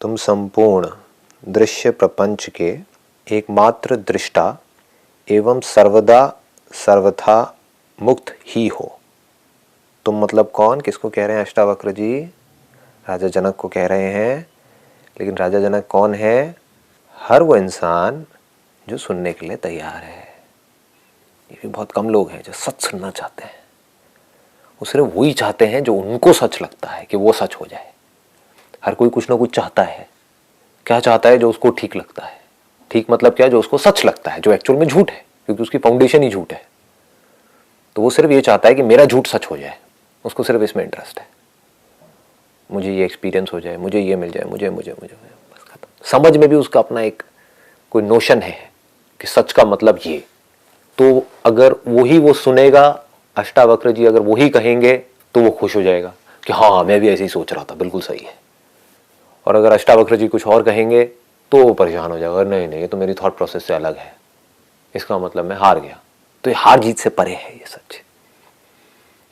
तुम संपूर्ण दृश्य प्रपंच के एकमात्र दृष्टा एवं सर्वदा सर्वथा मुक्त ही हो। तुम मतलब कौन, किसको कह रहे हैं अष्टावक्र जी? राजा जनक को कह रहे हैं। लेकिन राजा जनक कौन है? हर वो इंसान जो सुनने के लिए तैयार है। ये भी बहुत कम लोग हैं जो सच सुनना चाहते हैं। वो सिर्फ वही चाहते हैं जो उनको सच लगता है कि वो सच हो जाए। हर कोई कुछ ना कुछ चाहता है। क्या चाहता है? जो उसको ठीक लगता है। ठीक मतलब क्या? जो उसको सच लगता है, जो एक्चुअल में झूठ है, क्योंकि उसकी फाउंडेशन ही झूठ है। तो वो सिर्फ ये चाहता है कि मेरा झूठ सच हो जाए। उसको सिर्फ इसमें इंटरेस्ट है। मुझे ये एक्सपीरियंस हो जाए, मुझे ये मिल जाए, मुझे मुझे मुझे बस खत्म। समझ में भी उसका अपना एक कोई नोशन है कि सच का मतलब ये। तो अगर वही वो सुनेगा, अष्टावक्र जी अगर वही कहेंगे तो वो खुश हो जाएगा कि हाँ मैं भी ऐसे ही सोच रहा था, बिल्कुल सही है। और अगर अष्टावक्र जी कुछ और कहेंगे तो वो परेशान हो जाएगा, नहीं नहीं ये तो मेरी थॉट प्रोसेस से अलग है, इसका मतलब मैं हार गया। तो ये हार जीत से परे है ये सच।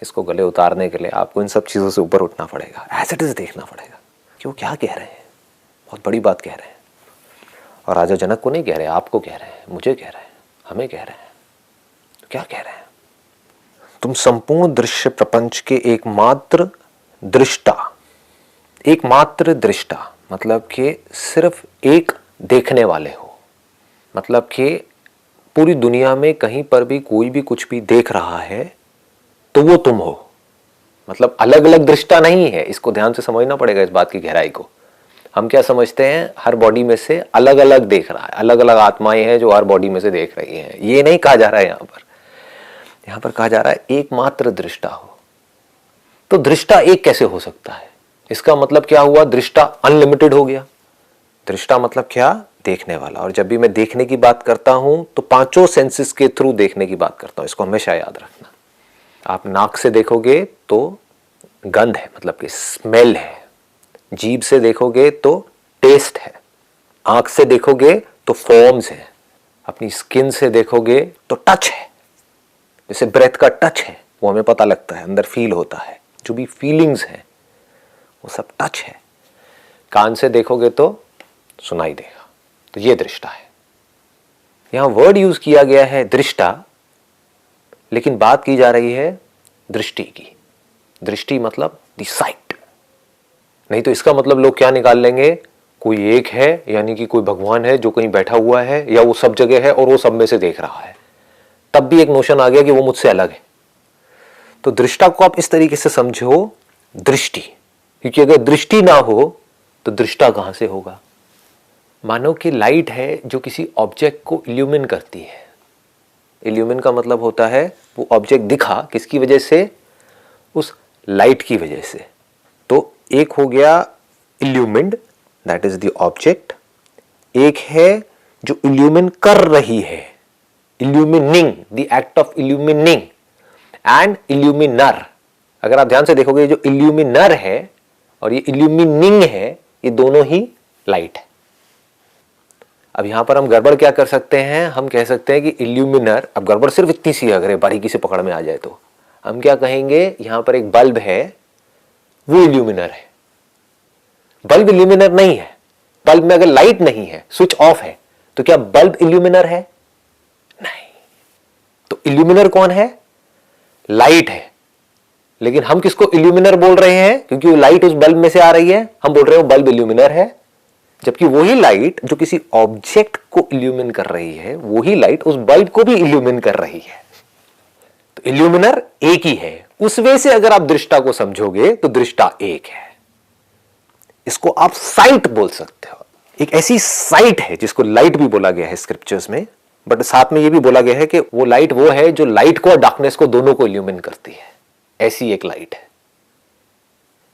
इसको गले उतारने के लिए आपको इन सब चीज़ों से ऊपर उठना पड़ेगा, एज इट इज देखना पड़ेगा कि वो क्या कह रहे हैं। बहुत बड़ी बात कह रहे हैं। और राजा जनक को नहीं कह रहे, आपको कह रहे हैं, मुझे कह रहे हैं, हमें कह रहे हैं। तो क्या कह रहे हैं? तुम संपूर्ण दृश्य प्रपंच के एकमात्र दृष्टा। एकमात्र दृष्टा मतलब कि सिर्फ एक देखने वाले हो। मतलब कि पूरी दुनिया में कहीं पर भी कोई भी कुछ भी देख रहा है तो वो तुम हो। मतलब अलग अलग दृष्टा नहीं है। इसको ध्यान से समझना पड़ेगा, इस बात की गहराई को। हम क्या समझते हैं? हर बॉडी में से अलग अलग देख रहा है, अलग अलग आत्माएं हैं जो हर बॉडी में से देख रही हैं। ये नहीं कहा जा रहा है यहां पर कहा जा रहा है एकमात्र दृष्टा हो। तो दृष्टा एक कैसे हो सकता है? इसका मतलब क्या हुआ? दृष्टा अनलिमिटेड हो गया। दृष्टा मतलब क्या? देखने वाला। और जब भी मैं देखने की बात करता हूं तो पांचों सेंसेस के थ्रू देखने की बात करता हूं। इसको हमेशा याद रखना। आप नाक से देखोगे तो गंध है, मतलब कि स्मेल है। जीभ से देखोगे तो टेस्ट है। आंख से देखोगे तो फॉर्म्स है। अपनी स्किन से देखोगे तो टच है। जैसे ब्रेथ का टच है, वो हमें पता लगता है, अंदर फील होता है। जो भी फीलिंग्स है वो सब टच है। कान से देखोगे तो सुनाई देगा। तो ये दृष्टा है। यहां वर्ड यूज किया गया है दृष्टा, लेकिन बात की जा रही है दृष्टि की। दृष्टि मतलब द साइट। नहीं तो इसका मतलब लोग क्या निकाल लेंगे? कोई एक है, यानी कि कोई भगवान है जो कहीं बैठा हुआ है, या वो सब जगह है और वो सब में से देख रहा है। तब भी एक नोशन आ गया कि वो मुझसे अलग है। तो दृष्टा को आप इस तरीके से समझो, दृष्टि। क्योंकि अगर दृष्टि ना हो तो दृष्टा कहां से होगा? मानो कि लाइट है जो किसी ऑब्जेक्ट को इल्यूमिन करती है। इल्यूमिन का मतलब होता है वो ऑब्जेक्ट दिखा किसकी वजह से? उस लाइट की वजह से। तो एक हो गया इल्यूमिन्ड, दैट इज द ऑब्जेक्ट। एक है जो इल्यूमिन कर रही है, illumining, the act of illumining, and illuminer. अगर आप ध्यान से देखोगे, जो इल्यूमिनर है और ये इल्यूमिनिंग है, ये दोनों ही लाइट है। अब यहां पर हम गड़बड़ क्या कर सकते हैं? हम कह सकते हैं कि इल्यूमिनर, अब गड़बड़ सिर्फ इतनी सी है, अगर बारीकी से पकड़ में आ जाए तो हम क्या कहेंगे? यहां पर एक बल्ब है, वो इल्यूमिनर है। बल्ब इल्यूमिनर नहीं है। बल्ब में अगर लाइट नहीं है, स्विच ऑफ है, तो क्या बल्ब इल्यूमिनर है? नहीं। तो इल्यूमिनर कौन है? लाइट है। लेकिन हम किसको इल्यूमिनर बोल रहे हैं? क्योंकि वो लाइट उस बल्ब में से आ रही है, हम बोल रहे हो बल्ब इल्यूमिनर है। जबकि वही लाइट जो किसी ऑब्जेक्ट को इल्यूमिन कर रही है, वही लाइट उस बल्ब को भी इल्यूमिन कर रही है। तो इल्यूमिनर एक ही है। उस वे से अगर आप दृष्टा को समझोगे तो दृष्टा एक है। इसको आप साइट बोल सकते हो। एक ऐसी साइट है जिसको लाइट भी बोला गया है स्क्रिप्चर्स में, बट साथ में यह भी बोला गया है कि वो लाइट वो है जो लाइट को और डार्कनेस को दोनों को इल्यूमिन करती है। ऐसी एक लाइट है।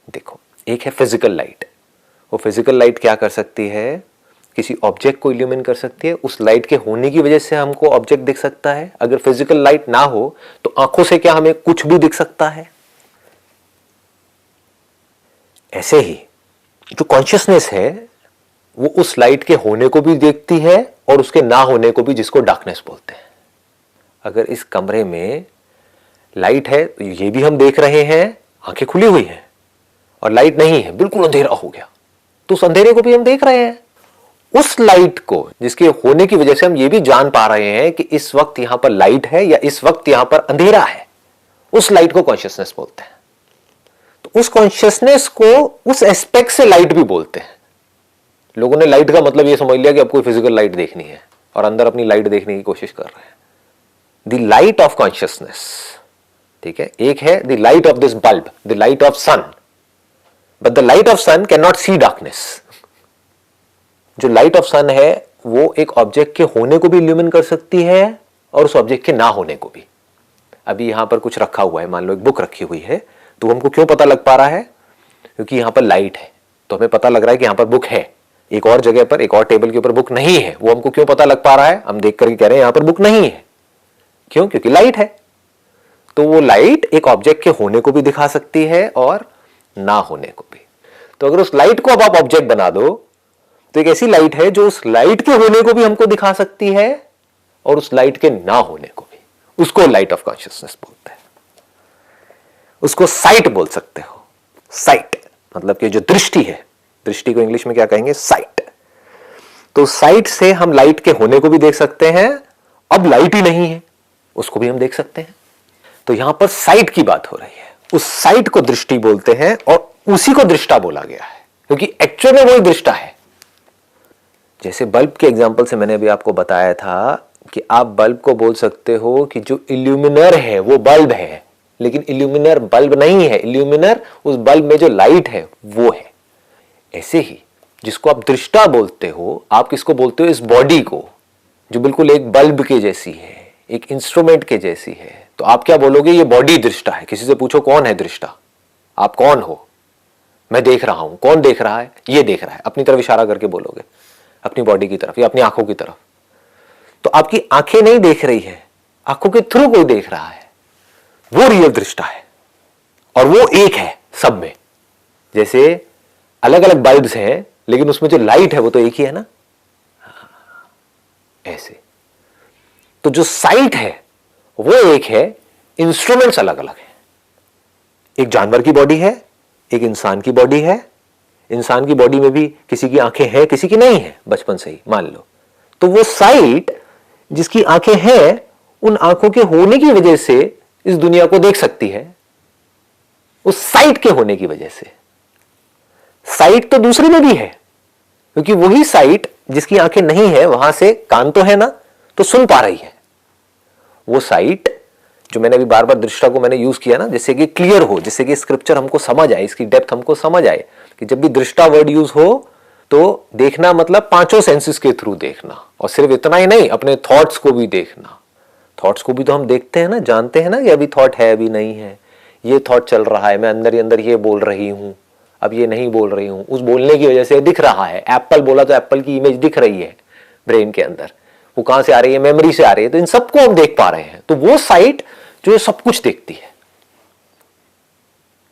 देखो, एक है फिजिकल लाइट। वो फिजिकल लाइट क्या कर सकती है? किसी ऑब्जेक्ट को इल्यूमिन कर सकती है। उस लाइट के होने की वजह से हमको ऑब्जेक्ट दिख सकता है। अगर फिजिकल लाइट ना हो तो आंखों से क्या हमें कुछ भी दिख सकता है? ऐसे ही जो कॉन्शियसनेस है वो उस लाइट के होने को भी देखती है और उसके ना होने को भी, जिसको डार्कनेस बोलते हैं। अगर इस कमरे में लाइट है तो ये भी हम देख रहे हैं, आंखें खुली हुई हैं, और लाइट नहीं है, बिल्कुल अंधेरा हो गया, तो उस अंधेरे को भी हम देख रहे हैं। उस लाइट को जिसके होने की वजह से हम ये भी जान पा रहे हैं कि इस वक्त यहां पर लाइट है या इस वक्त यहां पर अंधेरा है, उस लाइट को कॉन्शियसनेस बोलते हैं। तो उस कॉन्शियसनेस को उस एस्पेक्ट से लाइट भी बोलते हैं। लोगों ने लाइट का मतलब यह समझ लिया कि आपको फिजिकल लाइट देखनी है और अंदर अपनी लाइट देखने की कोशिश कर रहे हैं। द लाइट ऑफ कॉन्शियसनेस, ठीक है, एक है the light of this bulb, the light of sun, but the light of sun can not see darkness. जो लाइट ऑफ सन है वो एक ऑब्जेक्ट के होने को भी इल्यूमिन कर सकती है और उस ऑब्जेक्ट के ना होने को भी। अभी यहां पर कुछ रखा हुआ है, मान लो एक बुक रखी हुई है, तो हमको क्यों पता लग पा रहा है? क्योंकि यहां पर लाइट है, तो हमें पता लग रहा है कि यहां पर बुक है। एक और जगह पर, एक और टेबल के ऊपर बुक नहीं है, वो हमको क्यों पता लग पा रहा है? हम देख करके कह रहे हैं यहां पर बुक नहीं है। क्यों? क्योंकि लाइट है। तो वो लाइट एक ऑब्जेक्ट के होने को भी दिखा सकती है और ना होने को भी। तो अगर उस लाइट को अब आप ऑब्जेक्ट बना दो तो एक ऐसी लाइट है जो उस लाइट के होने को भी हमको दिखा सकती है और उस लाइट के ना होने को भी। उसको लाइट ऑफ कॉन्शियसनेस बोलते हैं। उसको साइट बोल सकते हो। साइट मतलब कि जो दृष्टि है, दृष्टि को इंग्लिश में क्या कहेंगे? साइट। तो साइट से हम लाइट के होने को भी देख सकते हैं। अब लाइट ही नहीं है, उसको भी हम देख सकते हैं। तो यहां पर साइट की बात हो रही है। उस साइट को दृष्टि बोलते हैं और उसी को दृष्टा बोला गया है, क्योंकि एक्चुअल में वही दृष्टा है। जैसे बल्ब के एग्जांपल से मैंने अभी आपको बताया था कि आप बल्ब को बोल सकते हो कि जो इल्यूमिनर है वो बल्ब है, लेकिन इल्यूमिनर बल्ब नहीं है। इल्यूमिनर उस बल्ब में जो लाइट है वो है। ऐसे ही जिसको आप दृष्टा बोलते हो, आप किसको बोलते हो? इस बॉडी को, जो बिल्कुल एक बल्ब के जैसी है, एक इंस्ट्रूमेंट के जैसी है। तो आप क्या बोलोगे? ये बॉडी दृष्टा है। किसी से पूछो कौन है दृष्टा? आप कौन हो? मैं देख रहा हूं। कौन देख रहा है? ये देख रहा है। अपनी तरफ इशारा करके बोलोगे, अपनी बॉडी की तरफ या अपनी आंखों की तरफ। तो आपकी आंखें नहीं देख रही है, आंखों के थ्रू कोई देख रहा है, वो रियल दृष्टा है। और वो एक है सब में। जैसे अलग अलग बल्ब्स हैं लेकिन उसमें जो लाइट है वो तो एक ही है ना, ऐसे। तो जो साइट है वो एक है, इंस्ट्रूमेंट्स अलग अलग है। एक जानवर की बॉडी है, एक इंसान की बॉडी है। इंसान की बॉडी में भी किसी की आंखें हैं, किसी की नहीं है, बचपन से ही मान लो। तो वो साइट जिसकी आंखें हैं, उन आंखों के होने की वजह से इस दुनिया को देख सकती है, उस साइट के होने की वजह से। साइट तो दूसरे में भी है, क्योंकि वही साइट जिसकी आंखें नहीं है, वहां से कान तो है ना, तो सुन पा रही है। वो साइट जो मैंने अभी बार बार दृष्टा को मैंने यूज किया ना, जिससे कि क्लियर हो, जिससे कि स्क्रिप्चर हमको समझ आए, इसकी डेप्थ हमको समझ आए कि जब भी दृष्टा वर्ड यूज हो तो देखना मतलब पांचों सेंसेस के थ्रू देखना। और सिर्फ इतना ही नहीं, अपने थॉट्स को भी देखना। थॉट्स को भी तो हम देखते हैं ना, जानते हैं ना कि अभी थॉट है, अभी नहीं है। ये थॉट चल रहा है, मैं अंदर ही अंदर ये बोल रही हूं, अब ये नहीं बोल रही हूं। उस बोलने की वजह से दिख रहा है। एप्पल बोला तो एप्पल की इमेज दिख रही है ब्रेन के अंदर। वो कहां से आ रही है? मेमोरी से आ रही है। तो इन सबको हम देख पा रहे हैं। तो वो साइट जो ये सब कुछ देखती है।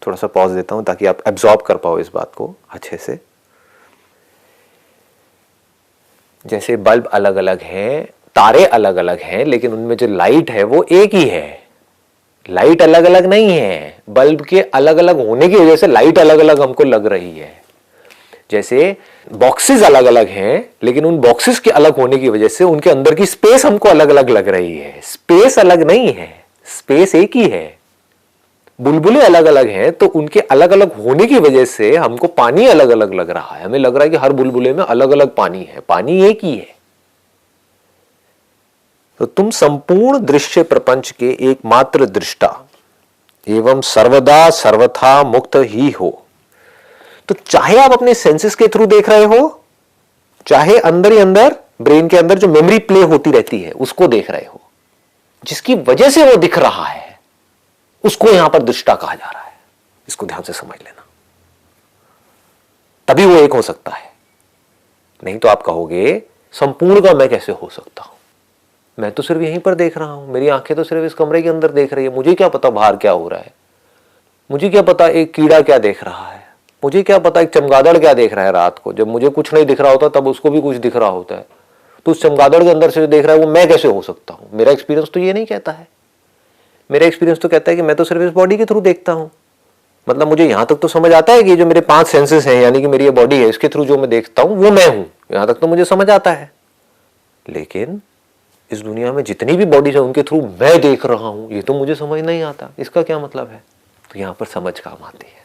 थोड़ा सा पॉज देता हूं ताकि आप एब्जॉर्ब कर पाओ इस बात को अच्छे से। जैसे बल्ब अलग अलग हैं, तारे अलग अलग हैं, लेकिन उनमें जो लाइट है वो एक ही है। लाइट अलग अलग नहीं है। बल्ब के अलग अलग होने की वजह से लाइट अलग अलग हमको लग रही है। जैसे बॉक्सेस अलग अलग हैं, लेकिन उन बॉक्सेस के अलग होने की वजह से उनके अंदर की स्पेस हमको अलग अलग लग रही है। स्पेस अलग नहीं है, स्पेस एक ही है। बुलबुले अलग अलग हैं, तो उनके अलग अलग होने की वजह से हमको पानी अलग अलग लग रहा है। हमें लग रहा है कि हर बुलबुले में अलग अलग पानी है, पानी एक ही है। तो तुम संपूर्ण दृश्य प्रपंच के एकमात्र दृष्टा एवं सर्वदा सर्वथा मुक्त ही हो। तो चाहे आप अपने सेंसेस के थ्रू देख रहे हो, चाहे अंदर ही अंदर ब्रेन के अंदर जो मेमोरी प्ले होती रहती है उसको देख रहे हो, जिसकी वजह से वो दिख रहा है, उसको यहां पर दृष्टा कहा जा रहा है। इसको ध्यान से समझ लेना, तभी वो एक हो सकता है। नहीं तो आप कहोगे संपूर्ण का मैं कैसे हो सकता हूं? मैं तो सिर्फ यहीं पर देख रहा हूं, मेरी आंखें तो सिर्फ इस कमरे के अंदर देख रही है। मुझे क्या पता बाहर क्या हो रहा है? मुझे क्या पता एक कीड़ा क्या देख रहा है? मुझे क्या पता एक चमगादड़ क्या देख रहा है? रात को जब मुझे कुछ नहीं दिख रहा होता तब उसको भी कुछ दिख रहा होता है। तो उस चमगादड़ के अंदर से जो देख रहा है वो मैं कैसे हो सकता हूं? मेरा एक्सपीरियंस तो ये नहीं कहता है। मेरा एक्सपीरियंस तो कहता है कि मैं तो सिर्फ इस बॉडी के थ्रू देखता हूं। मतलब मुझे यहां तक तो समझ आता है कि जो मेरे 5 सेंसेस हैं, यानी कि मेरी ये बॉडी है, इसके थ्रू जो मैं देखता हूं वो मैं हूं, यहां तक तो मुझे समझ आता है। लेकिन इस दुनिया में जितनी भी बॉडीज है उनके थ्रू मैं देख रहा हूं, ये तो मुझे समझ नहीं आता, इसका क्या मतलब है? तो यहां पर समझ काम आती है।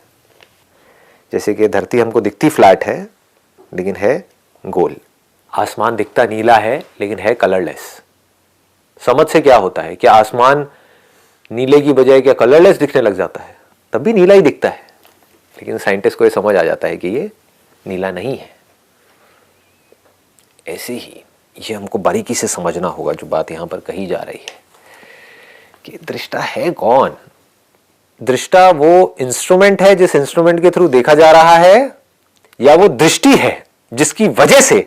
जैसे कि धरती हमको दिखती फ्लैट है लेकिन है गोल, आसमान दिखता नीला है लेकिन है कलरलेस। समझ से क्या होता है? क्या आसमान नीले की बजाय क्या कलरलेस दिखने लग जाता है? तब भी नीला ही दिखता है, लेकिन साइंटिस्ट को ये समझ आ जाता है कि ये नीला नहीं है। ऐसे ही ये हमको बारीकी से समझना होगा जो बात यहां पर कही जा रही है कि दृष्टा है कौन। दृष्टा वो इंस्ट्रूमेंट है जिस इंस्ट्रूमेंट के थ्रू देखा जा रहा है, या वो दृष्टि है जिसकी वजह से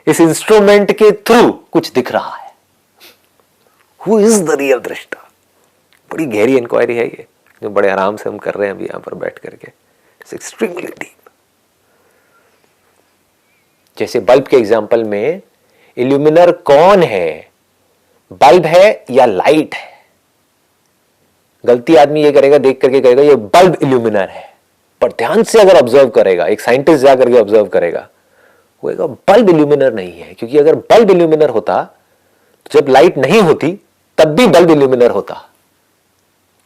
इस इंस्ट्रूमेंट के थ्रू कुछ दिख रहा है? हु इज द रियल दृष्टा? बड़ी गहरी इंक्वायरी है ये, जो बड़े आराम से हम कर रहे हैं अभी यहां पर बैठ करके। It's extremely deep. जैसे बल्ब के एग्जाम्पल में इल्यूमिनर कौन है? बल्ब है या लाइट है? गलती आदमी ये करेगा, देख करके कहेगा ये बल्ब इल्यूमिनर है, पर ध्यान से अगर ऑब्जर्व करेगा, एक साइंटिस्ट जाकर के ऑब्जर्व करेगा, वो कहेगा बल्ब इल्यूमिनर नहीं है, क्योंकि अगर बल्ब इल्यूमिनर होता तो जब लाइट नहीं होती तब भी बल्ब इल्यूमिनर होता।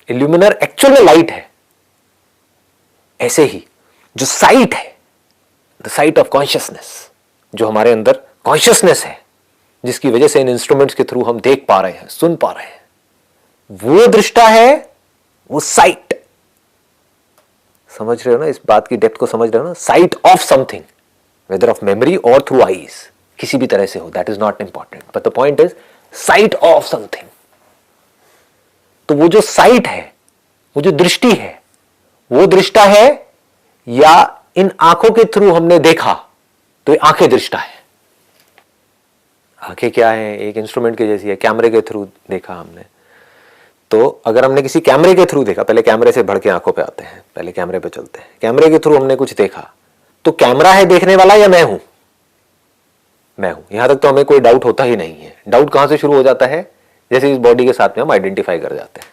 इल्यूमिनर एक्चुअल में लाइट है। ऐसे ही जो साइट है, द साइट ऑफ कॉन्शियसनेस, जो हमारे अंदर कॉन्शियसनेस है, जिसकी वजह से इन इंस्ट्रूमेंट्स के थ्रू हम देख पा रहे हैं, सुन पा रहे हैं, वो दृष्टा है, वो साइट। समझ रहे हो ना? इस बात की डेप्थ को समझ रहे हो ना? Sight of something, whether of memory और थ्रू आईज, किसी भी तरह से हो, that is not important, but the point is sight of something. तो वो जो साइट है, वो जो दृष्टि है, वो दृष्टा है, या इन आंखों के थ्रू हमने देखा तो ये आंखें दृष्टा है। आंखें क्या है? एक इंस्ट्रूमेंट के जैसी है। कैमरे के थ्रू देखा हमने, तो अगर हमने किसी कैमरे के थ्रू देखा, पहले कैमरे से बढ़ के आंखों पे आते हैं, पहले कैमरे पे चलते हैं, कैमरे के थ्रू हमने कुछ देखा, तो कैमरा है देखने वाला या मैं हूं? मैं हूं। यहां तक तो हमें कोई डाउट होता ही नहीं है। डाउट कहां से शुरू हो जाता है? जैसे इस बॉडी के साथ में हम आइडेंटिफाई कर जाते हैं।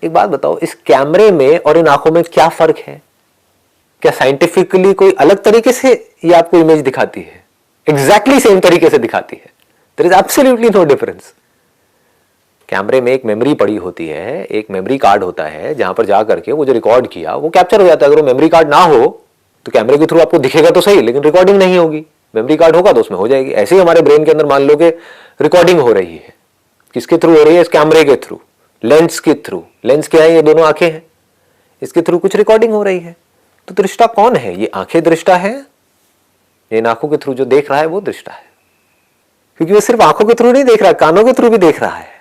एक बात बताओ, इस कैमरे में और इन आंखों में क्या फर्क है? क्या साइंटिफिकली कोई अलग तरीके से ये आपको इमेज दिखाती है? एग्जैक्टली सेम तरीके से दिखाती है। There is absolutely no difference. कैमरे में एक मेमोरी पड़ी होती है, एक मेमोरी कार्ड होता है, जहां पर जाकर के वो जो रिकॉर्ड किया वो कैप्चर हो जाता है। अगर वो मेमोरी कार्ड ना हो तो कैमरे के थ्रू आपको दिखेगा तो सही, लेकिन रिकॉर्डिंग नहीं होगी। मेमोरी कार्ड होगा तो उसमें हो जाएगी। ऐसे ही हमारे ब्रेन के अंदर मान लो कि रिकॉर्डिंग हो रही है, किसके थ्रू हो रही है? इस कैमरे के थ्रू, लेंस के थ्रू। लेंस क्या है? ये दोनों आंखें हैं, इसके थ्रू कुछ रिकॉर्डिंग हो रही है। तो दृष्टा कौन है? ये आंखें दृष्टा है, इन आंखों के थ्रू जो देख रहा है वो दृष्टा है। क्योंकि वो सिर्फ आंखों के थ्रू नहीं देख रहा, कानों के थ्रू भी देख रहा है।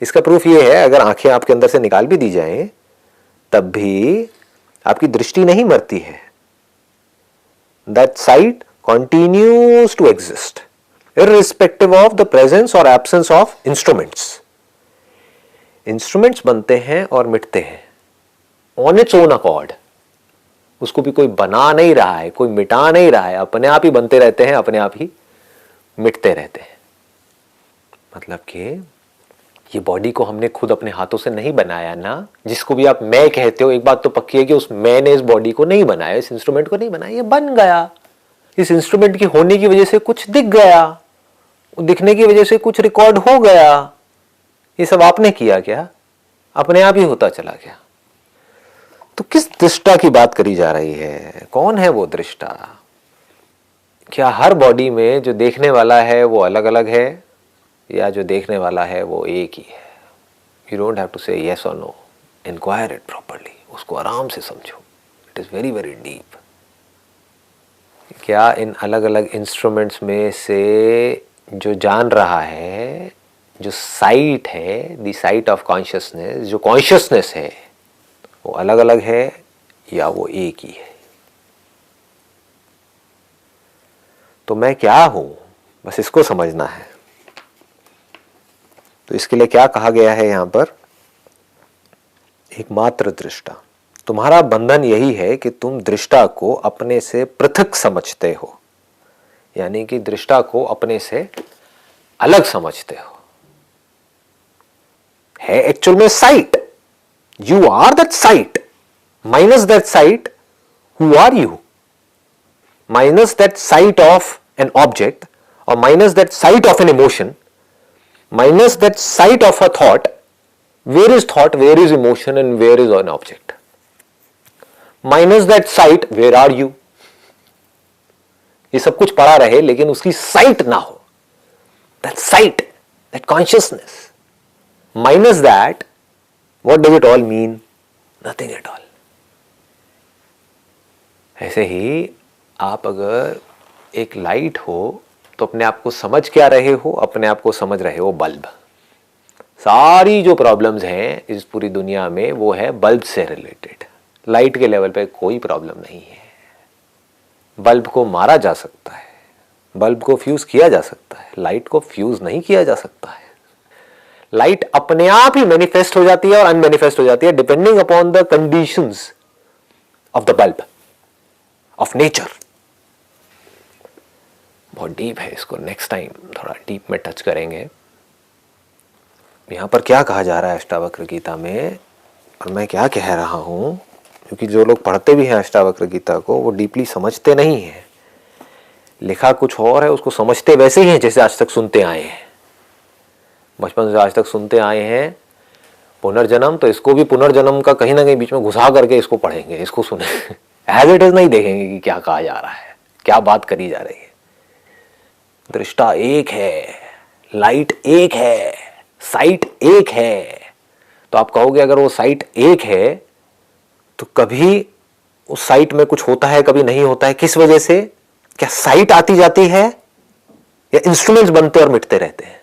इसका प्रूफ ये है, अगर आंखें आपके अंदर से निकाल भी दी जाएं तब भी आपकी दृष्टि नहीं मरती है। That sight continues to exist irrespective of the presence और एब्सेंस ऑफ इंस्ट्रूमेंट्स। इंस्ट्रूमेंट्स बनते हैं और मिटते हैं ऑन इट्स ओन अकॉर्ड। उसको भी कोई बना नहीं रहा है, कोई मिटा नहीं रहा है, अपने आप ही बनते रहते हैं, अपने आप ही मिटते रहते हैं। मतलब कि ये बॉडी को हमने खुद अपने हाथों से नहीं बनाया ना। जिसको भी आप मैं कहते हो, एक बात तो पक्की है कि उस मैं ने इस बॉडी को नहीं बनाया, इस इंस्ट्रूमेंट को नहीं बनाया, ये बन गया। इस इंस्ट्रूमेंट की होने की वजह से कुछ दिख गया, दिखने की वजह से कुछ रिकॉर्ड हो गया। ये सब आपने किया क्या? अपने आप ही होता चला गया। तो किस दृष्टा की बात करी जा रही है? कौन है वो दृष्टा? क्या हर बॉडी में जो देखने वाला है वो अलग अलग है, या जो देखने वाला है वो एक ही है? यू डोंट हैव टू से यस और नो, इंक्वायर इट प्रॉपरली, उसको आराम से समझो। It is very very deep. क्या इन अलग अलग इंस्ट्रूमेंट्स में से जो जान रहा है, जो साइट है, द साइट ऑफ कॉन्शियसनेस, जो कॉन्शियसनेस है, वो अलग अलग है या वो एक ही है? तो मैं क्या हूं, बस इसको समझना है। तो इसके लिए क्या कहा गया है यहां पर? एकमात्र दृष्टा। तुम्हारा बंधन यही है कि तुम दृष्टा को अपने से पृथक समझते हो, यानी कि दृष्टा को अपने से अलग समझते हो। है एक्चुअल में sight, you are that sight, Minus that sight, who are you? Minus that sight of an object, or minus that sight of an emotion, minus that sight of a thought, thought, where is emotion, and where is an object? Minus that sight, where are you? ये सब कुछ पड़ा रहे लेकिन उसकी site ना हो. That sight, that consciousness. Minus that, what does it all mean? Nothing at all. ऐसे ही आप अगर एक लाइट हो तो अपने आप को समझ क्या रहे हो? अपने आप को समझ रहे हो बल्ब. सारी जो प्रॉब्लम्स हैं इस पूरी दुनिया में वो है बल्ब से रिलेटेड. लाइट के लेवल पे कोई प्रॉब्लम नहीं है. बल्ब को मारा जा सकता है, बल्ब को फ्यूज किया जा सकता है, लाइट को फ्यूज नहीं किया जा सकता है. लाइट अपने आप ही मैनिफेस्ट हो जाती है और अनमैनिफेस्ट हो जाती है depending upon the conditions of the bulb, of nature. बहुत डीप है, इसको नेक्स्ट टाइम थोड़ा डीप में टच करेंगे. यहां पर क्या कहा जा रहा है अष्टावक्र गीता में और मैं क्या कह रहा हूं, क्योंकि जो लोग पढ़ते भी हैं अष्टावक्र गीता को वो डीपली समझते नहीं हैं. लिखा कुछ और है, उसको समझते वैसे ही हैं जैसे आज तक सुनते आए हैं. बचपन से आज तक सुनते आए हैं पुनर्जन्म, तो इसको भी पुनर्जन्म का कहीं ना कहीं बीच में घुसा करके इसको पढ़ेंगे, इसको सुने. एज इट इज नहीं देखेंगे कि क्या कहा जा रहा है, क्या बात करी जा रही है. दृष्टा एक है, लाइट एक है, साइट एक है. तो आप कहोगे अगर वो साइट एक है तो कभी उस साइट में कुछ होता है, कभी नहीं होता है. किस वजह से? क्या साइट आती जाती है या इंस्ट्रूमेंट्स बनते और मिटते रहते हैं?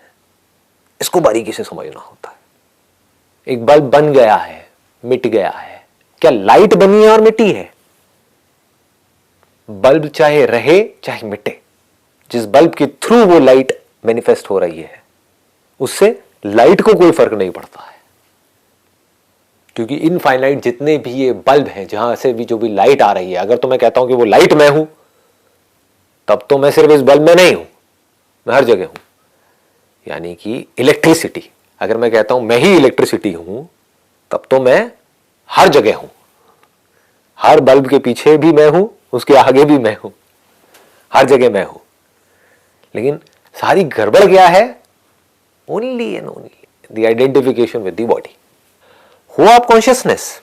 इसको बारीकी से समझना होता है. एक बल्ब बन गया है, मिट गया है, क्या लाइट बनी है और मिटी है? बल्ब चाहे रहे चाहे मिटे, जिस बल्ब के थ्रू वो लाइट मैनिफेस्ट हो रही है उससे लाइट को कोई फर्क नहीं पड़ता है. क्योंकि इनफाइनाइट जितने भी ये बल्ब हैं, जहां से भी जो भी लाइट आ रही है, अगर तो मैं कहता हूं कि वो लाइट मैं हूं, तब तो मैं सिर्फ इस बल्ब में नहीं हूं, मैं हर जगह हूं. यानी कि इलेक्ट्रिसिटी, अगर मैं कहता हूं मैं ही इलेक्ट्रिसिटी हूं, तब तो मैं हर जगह हूं. हर बल्ब के पीछे भी मैं हूं, उसके आगे भी मैं हूं, हर जगह मैं हूं. लेकिन सारी गड़बड़ क्या है? Only and only the identification with the body. हो आप कॉन्शियसनेस,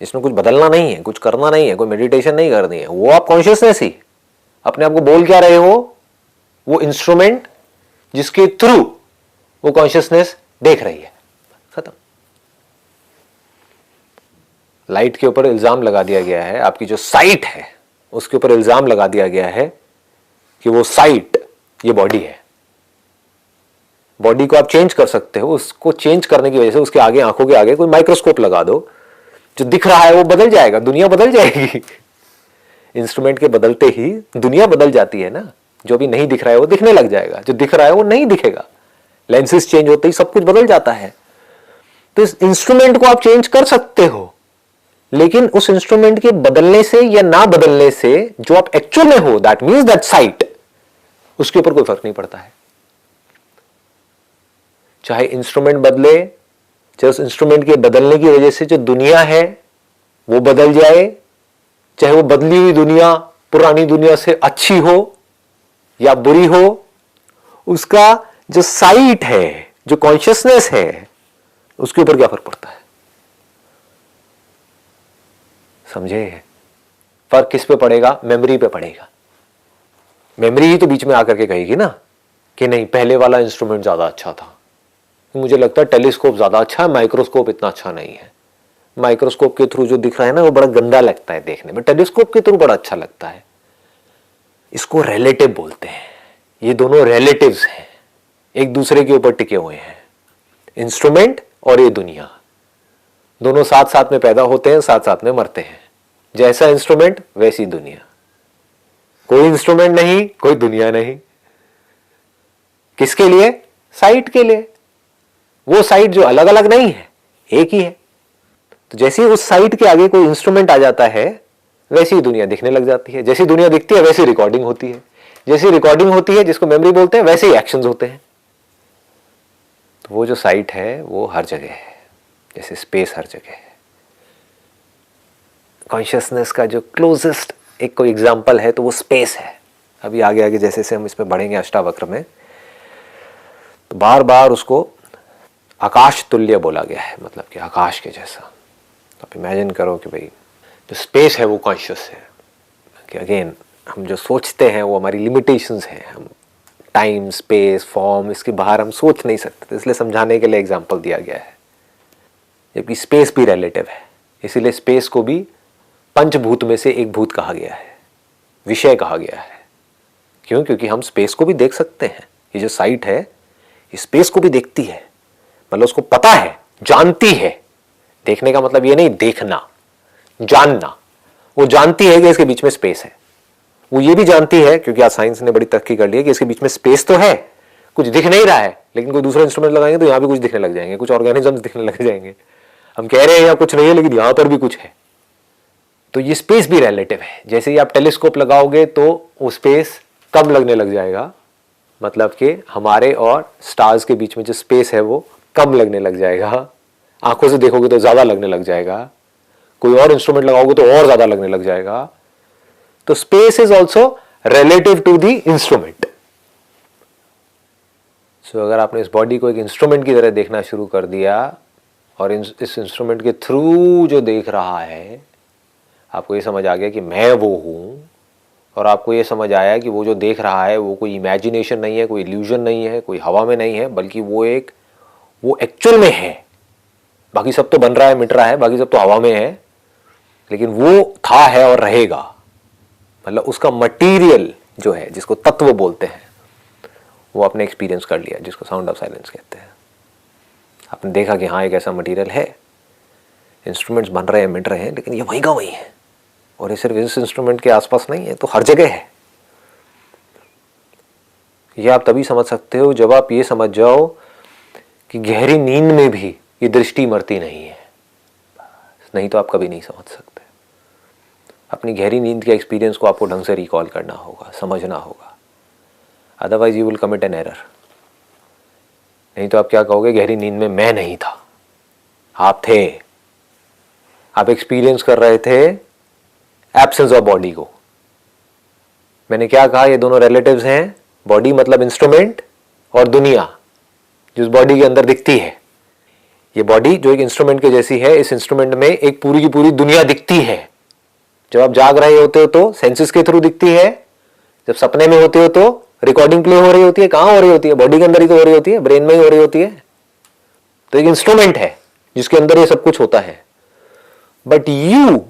इसमें कुछ बदलना नहीं है, कुछ करना नहीं है, कोई मेडिटेशन नहीं करनी है. वो आप कॉन्शियसनेस ही. अपने आप को बोल क्या रहे हो? वो इंस्ट्रूमेंट जिसके थ्रू वो कॉन्शियसनेस देख रही है. खत्म. लाइट के ऊपर इल्जाम लगा दिया गया है, आपकी जो साइट है उसके ऊपर इल्जाम लगा दिया गया है कि वो साइट ये बॉडी है. बॉडी को आप चेंज कर सकते हो. उसको चेंज करने की वजह से उसके आगे, आंखों के आगे कोई माइक्रोस्कोप लगा दो, जो दिख रहा है वो बदल जाएगा, दुनिया बदल जाएगी. इंस्ट्रूमेंट के बदलते ही दुनिया बदल जाती है ना. जो भी नहीं दिख रहा है वो दिखने लग जाएगा, जो दिख रहा है वो नहीं दिखेगा. लेंसेज चेंज होते ही सब कुछ बदल जाता है. तो इस इंस्ट्रूमेंट को आप चेंज कर सकते हो, लेकिन उस इंस्ट्रूमेंट के बदलने से या ना बदलने से जो आप एक्चुअल में हो, दैट मीन्स दैट साइट, उसके ऊपर कोई फर्क नहीं पड़ता है. चाहे इंस्ट्रूमेंट बदले, चाहे उस इंस्ट्रूमेंट के बदलने की वजह से जो दुनिया है वो बदल जाए, चाहे वो बदली हुई दुनिया पुरानी दुनिया से अच्छी हो या बुरी हो, उसका जो साइट है, जो कॉन्शियसनेस है, उसके ऊपर क्या फर्क पड़ता है? समझे? फर्क किस पे पड़ेगा? मेमोरी पे पड़ेगा. मेमोरी ही तो बीच में आकर के कहेगी ना कि नहीं, पहले वाला इंस्ट्रूमेंट ज्यादा अच्छा था. मुझे लगता है टेलीस्कोप ज्यादा अच्छा है, माइक्रोस्कोप इतना अच्छा नहीं है. माइक्रोस्कोप के थ्रू जो दिख रहा है ना वो बड़ा गंदा लगता है देखने में, टेलीस्कोप के थ्रू बड़ा अच्छा लगता है. इसको रिलेटिव बोलते हैं. ये दोनों रिलेटिव्स हैं, एक दूसरे के ऊपर टिके हुए हैं. इंस्ट्रूमेंट और ये दुनिया दोनों साथ साथ में पैदा होते हैं, साथ साथ में मरते हैं. जैसा इंस्ट्रूमेंट वैसी दुनिया. कोई इंस्ट्रूमेंट नहीं, कोई दुनिया नहीं. किसके लिए? साइट के लिए. वो साइट जो अलग अलग नहीं है, एक ही है. तो जैसे ही उस साइट के आगे कोई इंस्ट्रूमेंट आ जाता है, वैसी ही दुनिया दिखने लग जाती है. जैसी दुनिया दिखती है वैसी रिकॉर्डिंग होती है. जैसी रिकॉर्डिंग होती है, जिसको मेमोरी बोलते हैं, वैसे ही एक्शंस होते हैं. तो वो जो साइट है वो हर जगह है, जैसे स्पेस हर जगह है. कॉन्शियसनेस का जो क्लोजेस्ट एक कोई एग्जाम्पल है तो वो स्पेस है। अभी आगे आगे जैसे जैसे हम इस पर बढ़ेंगे अष्टावक्र में, तो बार बार उसको आकाश तुल्य बोला गया है, मतलब कि आकाश के जैसा। तो आप इमेजिन करो कि भाई जो स्पेस है वो कॉन्शियस है, कि अगेन हम जो सोचते हैं वो हमारी लिमिटेशंस हैं, हम टाइम स्पेस फॉर्म इसके बाहर हम सोच नहीं सकते, तो इसलिए समझाने के लिए एग्जांपल दिया गया है। जबकि स्पेस भी रिलेटिव है, इसीलिए स्पेस को भी पंचभूत में से एक भूत कहा गया है, विषय कहा गया है। क्यों? क्योंकि हम स्पेस को भी देख सकते हैं। ये जो साइट है ये स्पेस को भी देखती है, मतलब उसको पता है, जानती है। देखने का मतलब ये नहीं देखना, जानना। वो जानती है कि इसके बीच में स्पेस है। वो ये भी जानती है, क्योंकि आज साइंस ने बड़ी तरक्की कर ली है, कि इसके बीच में स्पेस तो है, कुछ दिख नहीं रहा है, लेकिन कोई दूसरा इंस्ट्रूमेंट लगाएंगे तो यहां भी कुछ दिखने लग जाएंगे, कुछ ऑर्गेनिजम्स दिखने लग जाएंगे। हम कह रहे हैं यहाँ कुछ नहीं है, लेकिन यहां पर भी कुछ है। तो ये स्पेस भी रिलेटिव है। जैसे ही आप टेलीस्कोप लगाओगे तो वो स्पेस कम लगने लग जाएगा, मतलब कि हमारे और स्टार्स के बीच में जो स्पेस है वो कम लगने लग जाएगा। आंखों से देखोगे तो ज्यादा लगने लग जाएगा, कोई और इंस्ट्रूमेंट लगाओगे तो और ज्यादा लगने लग जाएगा। तो space is also relative to the instrument. So अगर आपने इस बॉडी को एक इंस्ट्रूमेंट की तरह देखना शुरू कर दिया और इस इंस्ट्रूमेंट के थ्रू जो देख रहा है, आपको ये समझ आ गया कि मैं वो हूं, और आपको ये समझ आया कि वो जो देख रहा है वो कोई इमेजिनेशन नहीं है, कोई इल्यूजन नहीं है, कोई हवा में नहीं है, बल्कि वो एक्चुअल में है। बाकी सब तो बन रहा है, मिट रहा है, बाकी सब तो हवा में है, लेकिन वो था, है और रहेगा। मतलब उसका मटेरियल जो है, जिसको तत्व बोलते हैं, वो आपने एक्सपीरियंस कर लिया, जिसको साउंड ऑफ साइलेंस कहते हैं। आपने देखा कि हाँ एक ऐसा मटेरियल है, इंस्ट्रूमेंट्स बन रहे हैं, मिट रहे हैं, लेकिन ये वही का वही है। और ये सिर्फ इस इंस्ट्रूमेंट के आसपास नहीं है, तो हर जगह है। ये आप तभी समझ सकते हो जब आप ये समझ जाओ कि गहरी नींद में भी ये दृष्टि मरती नहीं है। नहीं तो आप कभी नहीं समझ सकते। अपनी गहरी नींद के एक्सपीरियंस को आपको ढंग से रिकॉल करना होगा, समझना होगा, otherwise you will commit an error. नहीं तो आप क्या कहोगे, गहरी नींद में मैं नहीं था, आप थे। आप एक्सपीरियंस कर रहे थे एब्सेंस ऑफ बॉडी को। मैंने क्या कहा, ये दोनों रिलेटिव्स हैं। बॉडी मतलब इंस्ट्रूमेंट, और दुनिया जिस बॉडी के अंदर दिखती है। ये बॉडी जो एक इंस्ट्रूमेंट के जैसी है, इस इंस्ट्रूमेंट में एक पूरी की पूरी दुनिया दिखती है। जब आप जाग रहे होते हो तो सेंसेस के थ्रू दिखती है, जब सपने में होते हो तो रिकॉर्डिंग प्ले हो रही होती है। कहां हो रही होती है? बॉडी के अंदर ही तो हो रही होती है, ब्रेन में ही हो रही होती है। तो एक इंस्ट्रूमेंट है जिसके अंदर ये सब कुछ होता है। But you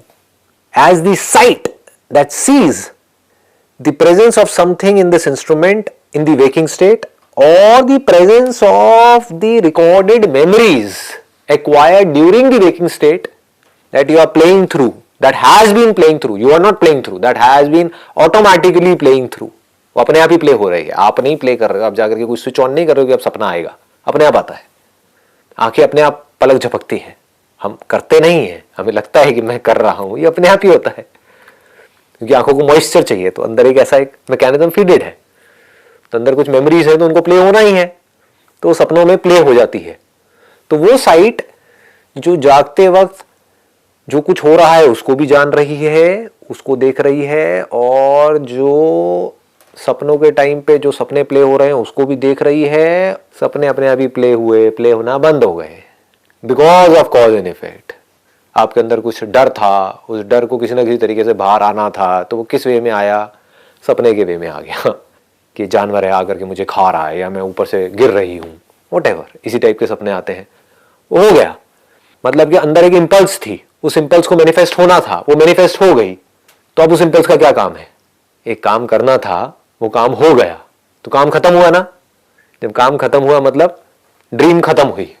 as the sight that sees the presence of something in this instrument in the waking state, or the presence of the recorded memories acquired during the waking state that you are playing through, that has been playing through, you are not playing through, that has been automatically playing through। वो अपने आप ही play हो रही है, आप नहीं play कर रहे हो। आप जाकर के कोई स्विच ऑन नहीं कर रहे हो कि अब सपना आएगा, अपने आप आता है। आंखें अपने आप पलक झपकती हैं, हम करते नहीं है, हमें लगता है कि मैं कर रहा हूं, ये अपने आप ही होता है। क्योंकि आंखों को मॉइस्चर चाहिए, तो अंदर एक ऐसा एक मैकेनिज्म फीडेड है, तो अंदर कुछ मेमोरीज है तो उनको प्ले होना ही है, तो सपनों में प्ले हो जाती है। तो वो साइट जो जागते वक्त जो कुछ हो रहा है उसको भी जान रही है, उसको देख रही है, और जो सपनों के टाइम पे जो सपने प्ले हो रहे हैं उसको भी देख रही है। सपने अपने आप ही प्ले हुए, प्ले होना बंद हो गए, because of cause and effect. आपके अंदर कुछ डर था, उस डर को किसी न किसी तरीके से बाहर आना था, तो वो किस वे में आया? सपने के वे में आ गया कि जानवर है आकर के मुझे खा रहा है, या मैं ऊपर से गिर रही हूँ, व्हाटएवर, इसी टाइप के सपने आते हैं। वो हो गया, मतलब कि अंदर एक इंपल्स थी, उस इंपल्स को मैनिफेस्ट होना था, वो मैनिफेस्ट हो गई। तो अब उस इंपल्स का क्या काम है? एक काम करना था, वो काम हो गया, तो काम खत्म हुआ ना। जब काम खत्म हुआ मतलब ड्रीम खत्म हुई।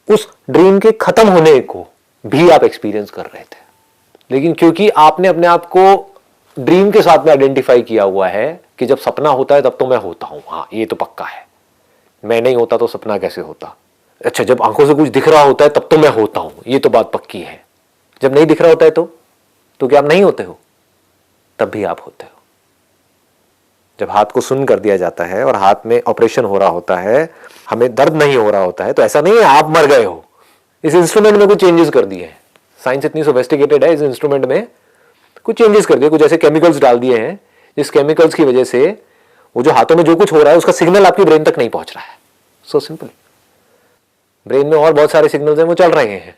उस ड्रीम के खत्म होने को भी आप एक्सपीरियंस कर रहे थे, लेकिन क्योंकि आपने अपने आप को ड्रीम के साथ में आइडेंटिफाई किया हुआ है कि जब सपना होता है तब तो मैं होता हूं, हाँ ये तो पक्का है, मैं नहीं होता तो सपना कैसे होता। अच्छा, जब आंखों से कुछ दिख रहा होता है तब तो मैं होता हूं, ये तो बात पक्की है। जब नहीं दिख रहा होता है तो क्या आप नहीं होते हो? तब भी आप होते हो। जब हाथ को सुन्न कर दिया जाता है और हाथ में ऑपरेशन हो रहा होता है, हमें दर्द नहीं हो रहा होता है, तो ऐसा नहीं है आप मर गए हो, इस इंस्ट्रूमेंट में कुछ चेंजेस कर दिए हैं, साइंस इतनी सोफिस्टिकेटेड है, इस इंस्ट्रूमेंट में कुछ चेंजेस कर दिए, कुछ ऐसे केमिकल्स डाल दिए हैं जिस केमिकल्स की वजह से वो जो हाथों में जो कुछ हो रहा है उसका सिग्नल आपकी ब्रेन तक नहीं पहुंच रहा है। So simple. ब्रेन में और बहुत सारे सिग्नल्स हैं वो चल रहे हैं,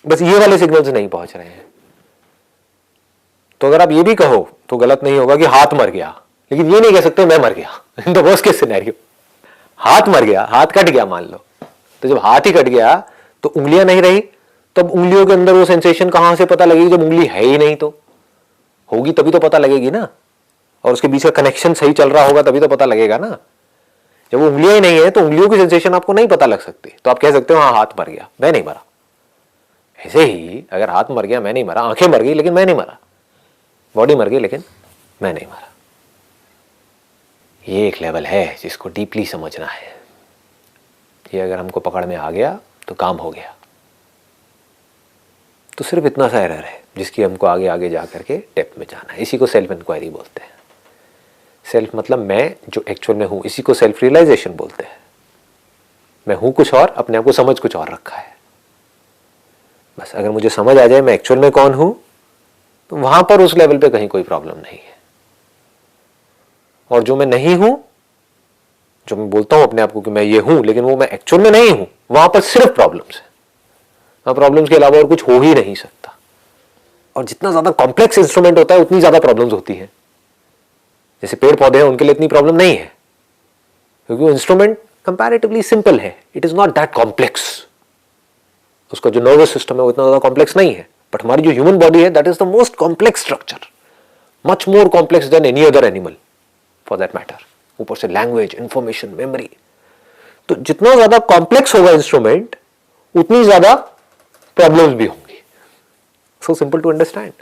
बस ये वाले सिग्नल्स नहीं पहुंच रहे हैं। तो अगर आप ये भी कहो तो गलत नहीं होगा कि हाथ मर गया, लेकिन ये नहीं कह सकते मैं मर गया। In the worst case scenario हाथ मर गया, हाथ कट गया मान लो, तो जब हाथ ही कट गया तो उंगलियां नहीं रही, तब उंगलियों के अंदर वो सेंसेशन कहां से पता लगेगी? जब उंगली है ही नहीं तो होगी तभी तो पता लगेगी ना, और उसके बीच का कनेक्शन सही चल रहा होगा तभी तो पता लगेगा ना। जब वो उंगलियां ही नहीं है तो उंगलियों की सेंसेशन आपको नहीं पता लग सकती, तो आप कह सकते हो हाँ हाथ मर गया, मैं नहीं मरा। ऐसे ही अगर हाथ मर गया मैं नहीं मरा, आंखें मर गई लेकिन मैं नहीं मरा, बॉडी मर गई लेकिन मैं नहीं मरा। ये एक लेवल है जिसको डीपली समझना है। ये अगर हमको पकड़ में आ गया तो काम हो गया। तो सिर्फ इतना सा एरर है जिसकी हमको आगे आगे जा करके डेप्थ में जाना है। इसी को सेल्फ इंक्वायरी बोलते हैं। सेल्फ मतलब मैं जो एक्चुअल में हूं, इसी को सेल्फ रियलाइजेशन बोलते हैं। मैं हूं कुछ और, अपने आप को समझ कुछ और रखा है। बस अगर मुझे समझ आ जाए मैं एक्चुअल में कौन हूं, तो वहां पर उस लेवल पे कहीं कोई प्रॉब्लम नहीं है। और जो मैं नहीं हूं, जो मैं बोलता हूं अपने आप को कि मैं ये हूं, लेकिन वो मैं एक्चुअल में नहीं हूं, वहां पर सिर्फ प्रॉब्लम्स है। वहां प्रॉब्लम्स के अलावा और कुछ हो ही नहीं सकता। और जितना ज्यादा कॉम्प्लेक्स इंस्ट्रूमेंट होता है उतनी ज्यादा प्रॉब्लम्स होती है। जैसे पेड़ पौधे हैं, उनके लिए इतनी प्रॉब्लम नहीं है क्योंकि वो इंस्ट्रूमेंट कंपैरेटिवली सिंपल है। It is not that complex. उसका जो नर्वस सिस्टम है वो इतना ज्यादा कॉम्प्लेक्स नहीं है। बट हमारी जो ह्यूमन बॉडी है, that is the most complex structure, much more complex than any other animal for that matter. ऊपर से लैंग्वेज, इंफॉर्मेशन, मेमोरी। तो जितना ज्यादा कॉम्प्लेक्स होगा इंस्ट्रूमेंट, उतनी ज्यादा प्रॉब्लम्स भी होंगी। So simple to understand.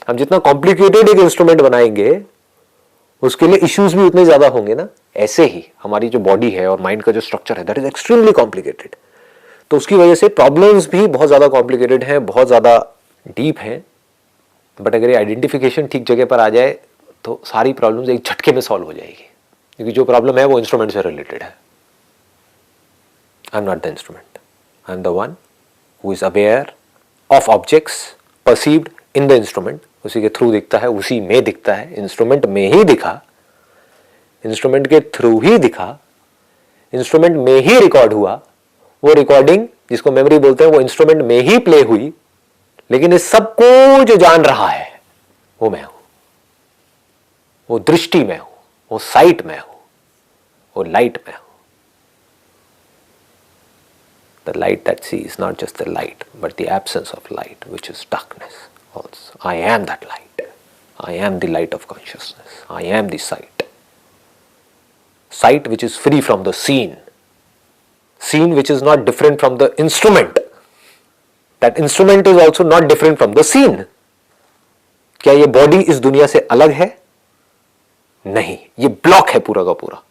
हम जितना कॉम्प्लिकेटेड एक इंस्ट्रूमेंट बनाएंगे, उसके लिए इश्यूज भी उतने ज्यादा होंगे ना। ऐसे ही हमारी जो बॉडी है और माइंड का जो स्ट्रक्चर है, दैट इज एक्सट्रीमली कॉम्प्लिकेटेड। तो उसकी वजह से प्रॉब्लम्स भी बहुत ज्यादा कॉम्प्लिकेटेड हैं, बहुत ज्यादा डीप हैं। बट अगर ये आइडेंटिफिकेशन ठीक जगह पर आ जाए तो सारी प्रॉब्लम्स एक झटके में सॉल्व हो जाएगी, क्योंकि जो प्रॉब्लम है वो इंस्ट्रूमेंट से रिलेटेड है। I am not the instrument, I am the one who is aware of objects perceived in the instrument. उसी के थ्रू दिखता है, उसी में दिखता है, इंस्ट्रूमेंट में ही दिखा, इंस्ट्रूमेंट के थ्रू ही दिखा, इंस्ट्रूमेंट में ही रिकॉर्ड हुआ। वो रिकॉर्डिंग जिसको मेमोरी बोलते हैं वो इंस्ट्रूमेंट में ही प्ले हुई। लेकिन इस सबको जो जान रहा है वो मैं हूं, वो दृष्टि में हूं, वो साइट में हूं, वो लाइट में हूं। The light that sees, not just the light, but the absence of light, which is darkness also. I am that light. I am the light of consciousness. I am the sight. Sight which is free from the seen. Seen which is not different from the instrument. That instrument is also not different from the seen. क्या ये body इस दुनिया से अलग है? नहीं, ये block है पूरा का पूरा।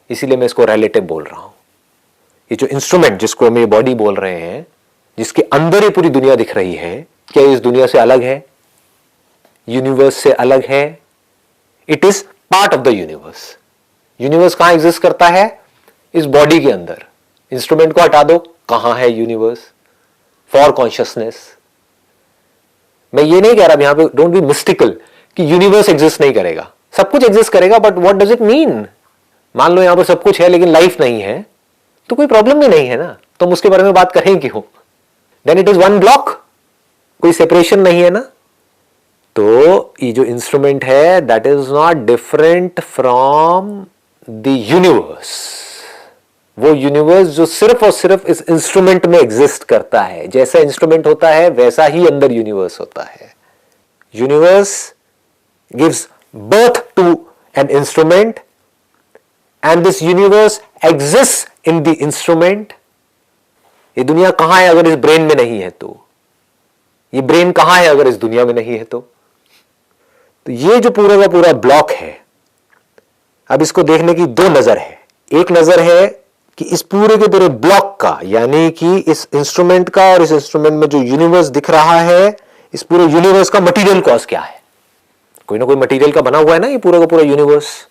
इसीलिए मैं इसको रिलेटिव बोल रहा हूं। ये जो इंस्ट्रूमेंट जिसको हम ये बॉडी बोल रहे हैं, जिसके अंदर ये पूरी दुनिया दिख रही है, क्या ये इस दुनिया से अलग है? यूनिवर्स से अलग है? It is part of the universe. Universe कहां एग्जिस्ट करता है? इस बॉडी के अंदर। इंस्ट्रूमेंट को हटा दो, कहां है यूनिवर्स? For consciousness. मैं ये नहीं कह रहा यहां पे, डोंट बी मिस्टिकल, कि यूनिवर्स एग्जिस्ट नहीं करेगा। सब कुछ एग्जिस्ट करेगा, but what does it mean? मान लो यहां पर सब कुछ है लेकिन लाइफ नहीं है, तो कोई प्रॉब्लम भी नहीं है ना, तो हम उसके बारे में बात करें क्यों? Then it is one block, कोई सेपरेशन नहीं है ना। तो ये जो इंस्ट्रूमेंट है, that is not different from the universe. वो यूनिवर्स जो सिर्फ और सिर्फ इस इंस्ट्रूमेंट में एग्जिस्ट करता है। जैसा इंस्ट्रूमेंट होता है वैसा ही अंदर यूनिवर्स होता है। Universe gives birth to an instrument and this universe exists in the instrument. ये दुनिया कहां है अगर इस ब्रेन में नहीं है तो? ये ब्रेन कहां है अगर इस दुनिया में नहीं है तो ये जो पूरा का पूरा ब्लॉक है, अब इसको देखने की दो नजर है। एक नजर है कि इस पूरे के पूरे ब्लॉक का, यानी कि इस इंस्ट्रूमेंट का और इस इंस्ट्रूमेंट में जो यूनिवर्स दिख रहा है, इस पूरे यूनिवर्स का मटेरियल कॉज क्या है? कोई ना कोई मटेरियल का बना हुआ है ना ये पूरा का पूरा यूनिवर्स।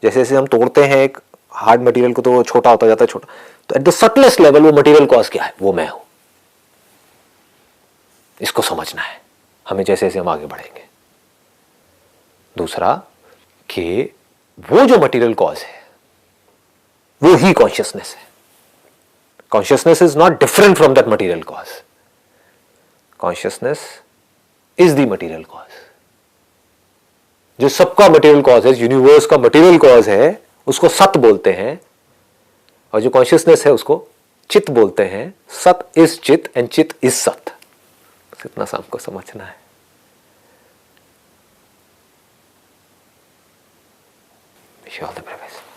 जैसे जैसे हम तोड़ते हैं एक हार्ड मटेरियल को तो वो छोटा होता जाता है, छोटा। तो एट द सटलेस्ट लेवल वो मटेरियल कॉज क्या है? वो मैं हूं। इसको समझना है हमें जैसे जैसे हम आगे बढ़ेंगे। दूसरा कि वो जो मटेरियल कॉज है वो ही कॉन्शियसनेस है। Consciousness is not different from that material cause. Consciousness is the material cause. जो सबका मटेरियल कॉज है, यूनिवर्स का मटेरियल कॉज है, उसको सत बोलते हैं, और जो कॉन्शियसनेस है उसको चित बोलते हैं। सत इज चित एंड चित इज सत। इतना सा हमको समझना है। Wish you all the best.